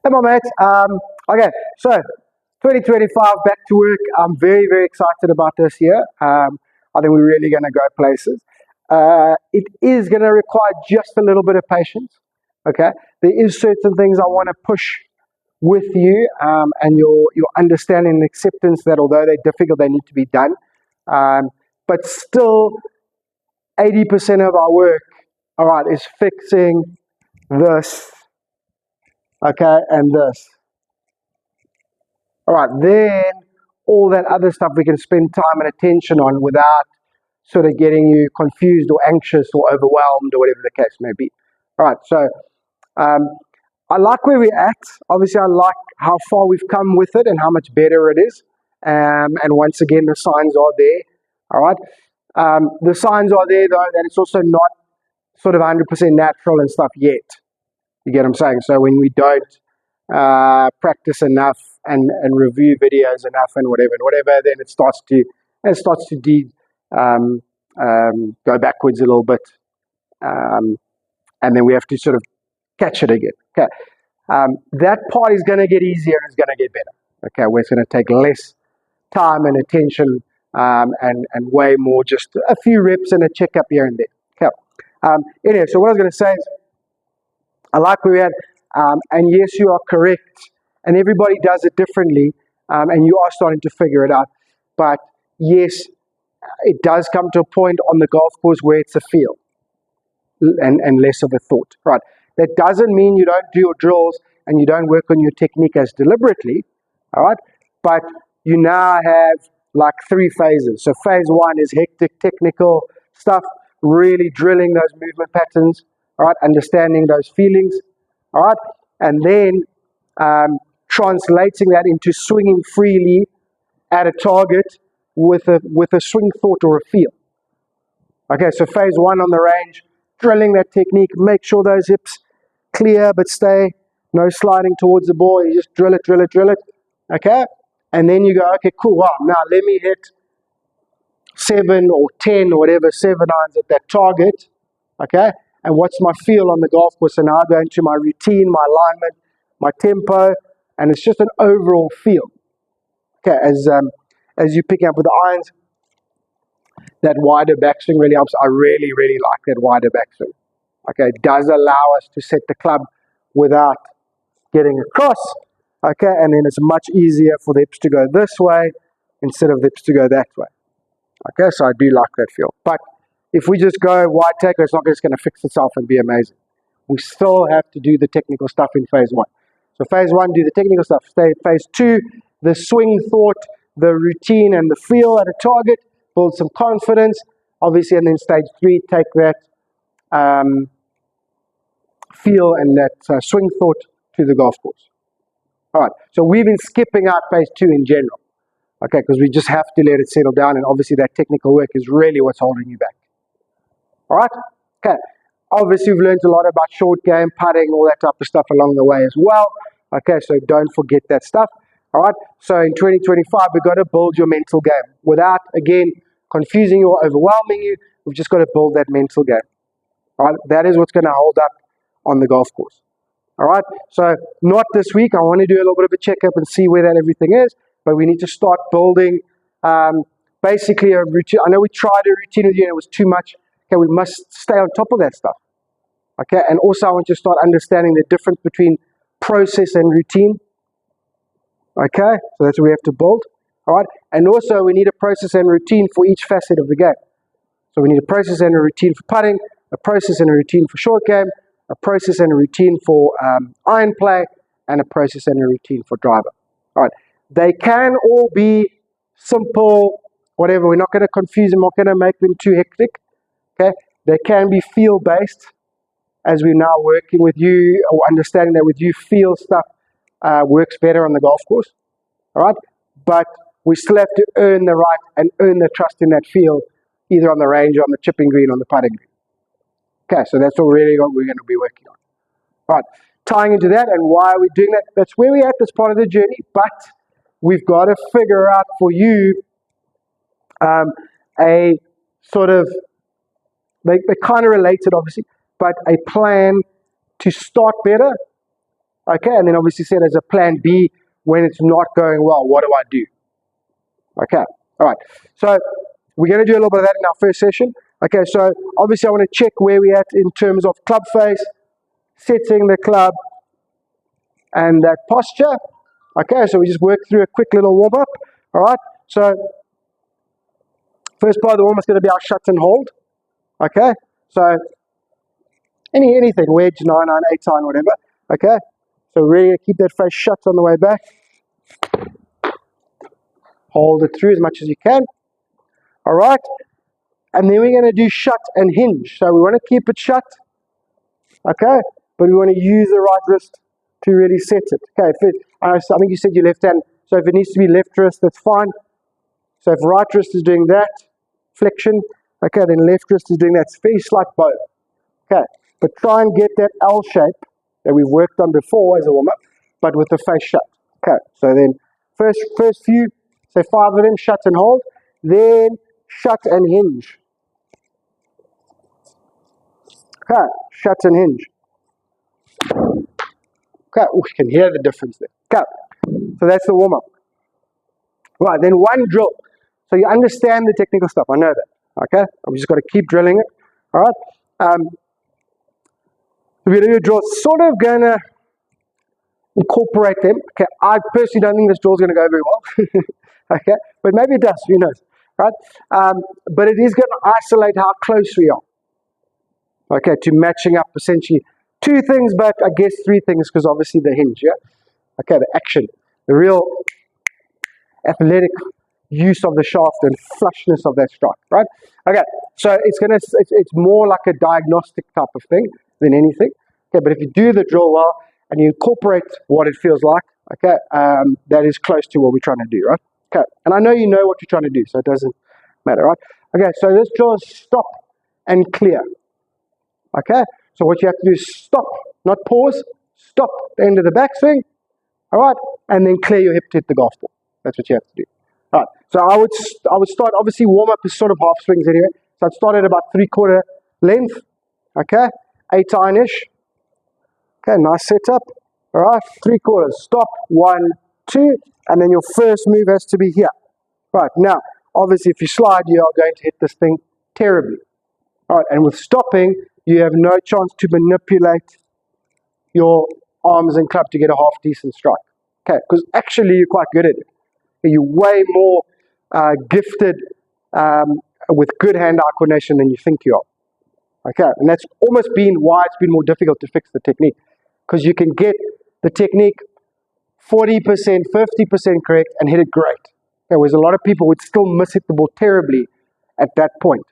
Hey, my mate. Okay, so 2025, back to work. I'm very, very excited about this year. I think we're really going to go places. It is going to require just a little bit of patience. Okay, there is certain things I want to push with you, and your understanding and acceptance that although they're difficult, they need to be done. But still, 80% of our work, all right, is fixing this, okay, and this. All right, then all that other stuff we can spend time and attention on without sort of getting you confused or anxious or overwhelmed or whatever the case may be. All right, so um, I like where we're at. Obviously, I like how far we've come with it and how much better it is. And once again, the signs are there. All right, the signs are there though that it's also not sort of 100% natural and stuff yet. You get what I'm saying? So when we don't practice enough and review videos enough and whatever, then it starts to um, go backwards a little bit, um, and then we have to sort of catch it again. Okay, that part is going to get easier and it's going to get better. Okay, where it's going to take less time and attention, and way more just a few reps and a checkup here and there. Okay. Anyway, so what I was going to say is I like where we're at, and yes, you are correct, and everybody does it differently, and you are starting to figure it out. But yes, it does come to a point on the golf course where it's a feel and less of a thought, right? That doesn't mean you don't do your drills and you don't work on your technique as deliberately, all right? But you now have like 3 phases. So phase 1 is hectic technical stuff, really drilling those movement patterns, all right, understanding those feelings, all right, and then translating that into swinging freely at a target with a swing thought or a feel. Okay, so phase 1 on the range, drilling that technique, make sure those hips clear but stay, no sliding towards the ball, you just drill it, okay? And then you go, okay, cool, wow, now let me hit 7 or 10 or whatever, 7 irons at that target, okay? And what's my feel on the golf course? And now I go into my routine, my alignment, my tempo, and it's just an overall feel. Okay, as you're picking up with the irons, that wider backswing really helps. I really, really like that wider backswing. Okay, it does allow us to set the club without getting across. Okay, and then it's much easier for the hips to go this way instead of the hips to go that way. Okay, so I do like that feel. But if we just go wide taker, it's not just going to fix itself and be amazing. We still have to do the technical stuff in phase 1. So phase 1, do the technical stuff. Stay phase 2, the swing thought, the routine and the feel at a target, build some confidence, obviously, and then stage 3, take that feel and that swing thought to the golf course. All right, so we've been skipping out phase 2 in general, okay, because we just have to let it settle down, and obviously that technical work is really what's holding you back. All right, okay. Obviously, we've learned a lot about short game, putting, all that type of stuff along the way as well. Okay, so don't forget that stuff. All right, so in 2025, we've got to build your mental game without, again, confusing you or overwhelming you. We've just got to build that mental game. All right, that is what's going to hold up on the golf course. All right, so not this week. I want to do a little bit of a checkup and see where that everything is, but we need to start building basically a routine. I know we tried a routine with you and it was too much. Okay, we must stay on top of that stuff. Okay, and also I want you to start understanding the difference between process and routine. Okay, so that's what we have to build. All right, and also we need a process and routine for each facet of the game. So we need a process and a routine for putting, a process and a routine for short game, a process and a routine for iron play, and a process and a routine for driver. All right, they can all be simple, whatever. We're not going to confuse them, we're not going to make them too hectic. Okay, they can be feel-based, as we're now working with you, or understanding that with you, feel stuff works better on the golf course. All right, but we still have to earn the right and earn the trust in that feel, either on the range, on the chipping green, on the putting green. Okay, so that's really what we're going to be working on. All right, tying into that and why are we doing that? That's where we're at this part of the journey, but we've got to figure out for you a sort of, they're kind of related obviously, but a plan to start better, Okay, and then obviously set as a plan B when it's not going well. What do I do? Okay, all right. So we're going to do a little bit of that in our first session. Okay, so obviously I want to check where we're at in terms of club face, setting the club, and that posture. Okay, so we just work through a quick little warm-up. All right, so first part of the warm-up is going to be our shut and hold. Okay, so anything, wedge, 9-9, 8-9, whatever. Okay, so really keep that face shut on the way back. Hold it through as much as you can. All right, and then we're going to do shut and hinge. So we want to keep it shut. Okay, but we want to use the right wrist to really set it. Okay, I think you said your left hand, so if it needs to be left wrist, that's fine. So if right wrist is doing that, flexion, okay, then left wrist is doing that. It's very slight bow. Okay, but try and get that L shape that we've worked on before as a warm-up, but with the face shut. Okay, so then first few, say 5 of them, shut and hold, then shut and hinge. Okay, shut and hinge. Okay, you can hear the difference there. Okay, so that's the warm-up. Right, then one drill. So you understand the technical stuff, I know that. Okay, we just got to keep drilling it. All right, we're going to do a drill, sort of going to incorporate them. Okay, I personally don't think this drill is going to go very well. Okay, but maybe it does, who knows, right? But it is going to isolate how close we are, okay, to matching up essentially 2 things, but I guess 3 things, because obviously the hinge, yeah? Okay, the action, the real athletic use of the shaft and flushness of that strike, right? Okay, so it's more like a diagnostic type of thing than anything. Okay, but if you do the drill well and you incorporate what it feels like, okay, that is close to what we're trying to do, right? Okay, and I know you know what you're trying to do, so it doesn't matter, right? Okay, so this drill is stop and clear. Okay, so what you have to do is stop, not pause, stop the end of the backswing, all right, and then clear your hip to hit the golf ball. That's what you have to do. All right, so I would start, obviously warm-up is sort of half swings anyway, so I'd start at about 3/4 length, okay, 8-iron-ish, okay, nice setup, all right, 3/4, stop, 1, 2, and then your first move has to be here. Right, now, obviously if you slide, you are going to hit this thing terribly. All right, and with stopping, you have no chance to manipulate your arms and club to get a half decent strike. Okay, because actually you're quite good at it. You're way more gifted with good hand-eye coordination than you think you are. Okay, and that's almost been why it's been more difficult to fix the technique, because you can get the technique 40%, 50% correct and hit it great. Okay, whereas a lot of people would still miss hit the ball terribly at that point.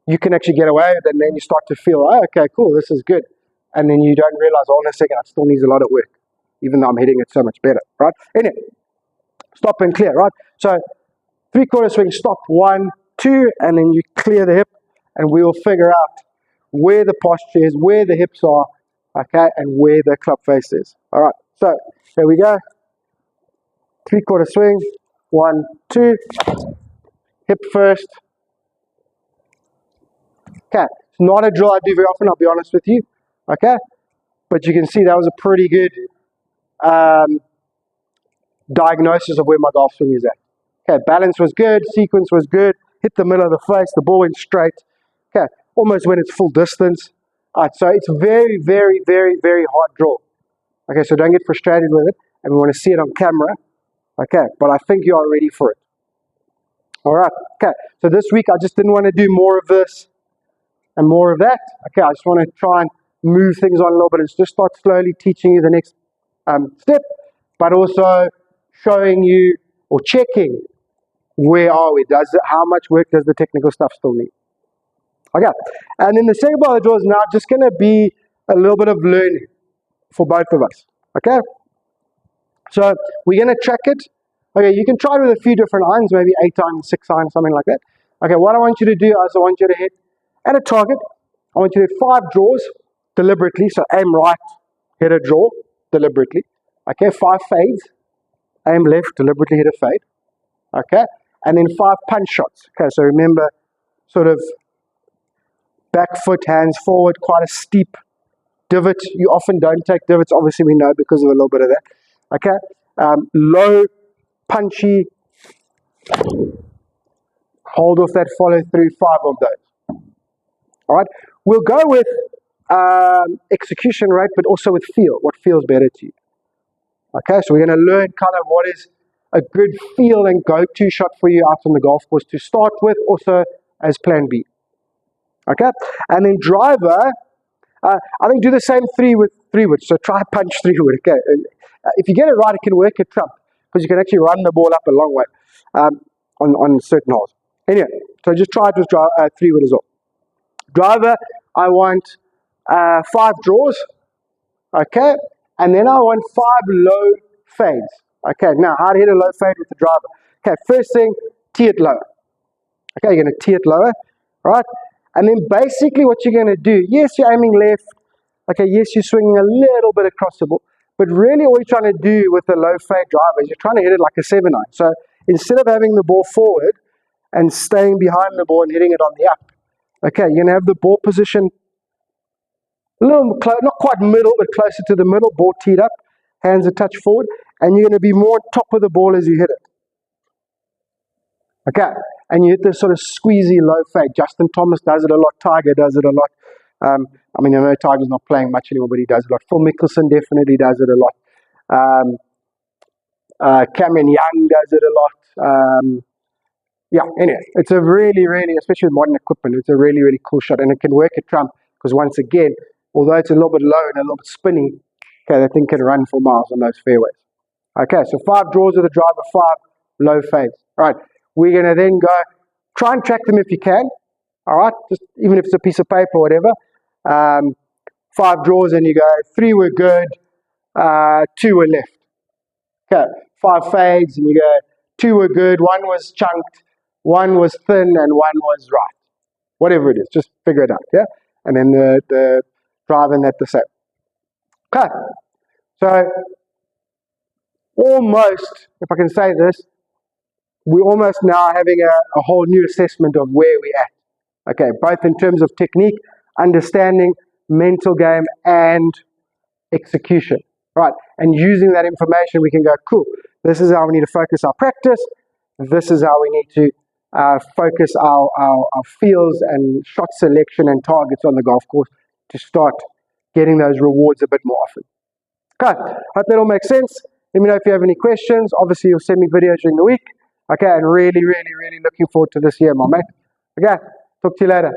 You can actually get away with it, and then you start to feel, oh, okay, cool, this is good. And then you don't realize, oh, in a second, it still needs a lot of work, even though I'm hitting it so much better, right? Anyway, stop and clear, right? So 3/4 swing, stop, 1, 2, and then you clear the hip, and we will figure out where the posture is, where the hips are, okay, and where the club face is. All right, so here we go. 3/4 swing, 1, 2, hip first. Okay, it's not a drill I do very often, I'll be honest with you, okay? But you can see that was a pretty good diagnosis of where my golf swing is at. Okay, balance was good, sequence was good, hit the middle of the face, the ball went straight. Okay, almost went its full distance. All right, so it's very, very, very, very hard drill. Okay, so don't get frustrated with it, and we want to see it on camera. Okay, but I think you are ready for it. All right, okay, so this week I just didn't want to do more of this and more of that. Okay, I just want to try and move things on a little bit and just start slowly teaching you the next step, but also showing you or checking where are we, how much work does the technical stuff still need. Okay, and then the second part of the drill is now just going to be a little bit of learning for both of us. Okay, so we're going to track it. Okay, you can try it with a few different irons, maybe 8-iron, 6-iron, something like that. Okay, what I want you to do is I want you to hit at a target. I want you to hit 5 draws deliberately, so aim right, hit a draw deliberately. Okay, 5 fades, aim left, deliberately hit a fade. Okay, and then 5 punch shots. Okay, so remember, sort of back foot, hands forward, quite a steep divots. You often don't take divots, obviously we know because of a little bit of that. Okay, low, punchy, hold off that follow through, 5 of those. All right, we'll go with execution rate, but also with feel. What feels better to you? Okay, so we're going to learn kind of what is a good feel and go-to shot for you out on the golf course to start with, also as plan B. Okay, and then driver, I think do the same 3 wood. So try punch 3 wood. Okay, if you get it right, it can work at trump because you can actually run the ball up a long way on certain holes. Anyway, so just try it with 3 wood as well. Driver, I want 5 draws. Okay, and then I want 5 low fades. Okay, now how to hit a low fade with the driver. Okay, first thing, tee it lower. Okay, you're going to tee it lower, right? And then basically what you're going to do, yes, you're aiming left. Okay, yes, you're swinging a little bit across the ball. But really all you're trying to do with the low fade driver is you're trying to hit it like a 7-9. So instead of having the ball forward and staying behind the ball and hitting it on the up, okay, you're going to have the ball position a little close, not quite middle, but closer to the middle, ball teed up, hands a touch forward, and you're going to be more on top of the ball as you hit it. Okay, and you hit this sort of squeezy low fade. Justin Thomas does it a lot. Tiger does it a lot. I mean, I know Tiger's not playing much anymore, but he does it a lot. Phil Mickelson definitely does it a lot. Cameron Young does it a lot. Yeah, anyway, it's a really, really, especially with modern equipment, it's a really, really cool shot, and it can work at trump because once again, although it's a little bit low and a little bit spinny, okay, that thing can run for miles on those fairways. Okay, so 5 draws of the driver, 5 low fades. All right, we're going to then go, try and track them if you can. All right, just even if it's a piece of paper or whatever. 5 draws and you go, 3 were good, 2 were left. Okay, 5 fades and you go, 2 were good, 1 was chunked, 1 was thin, and 1 was right. Whatever it is, just figure it out, yeah? And then the drive and that the same. Okay, so almost, if I can say this, we're almost now having a whole new assessment of where we're at. Okay, both in terms of technique, understanding, mental game, and execution. Right, and using that information, we can go, cool, this is how we need to focus our practice. This is how we need to focus our fields and shot selection and targets on the golf course to start getting those rewards a bit more often. Okay, hope that all makes sense. Let me know if you have any questions. Obviously, you'll send me videos during the week. Okay, and really, really, really looking forward to this year, my mate. Okay, talk to you later.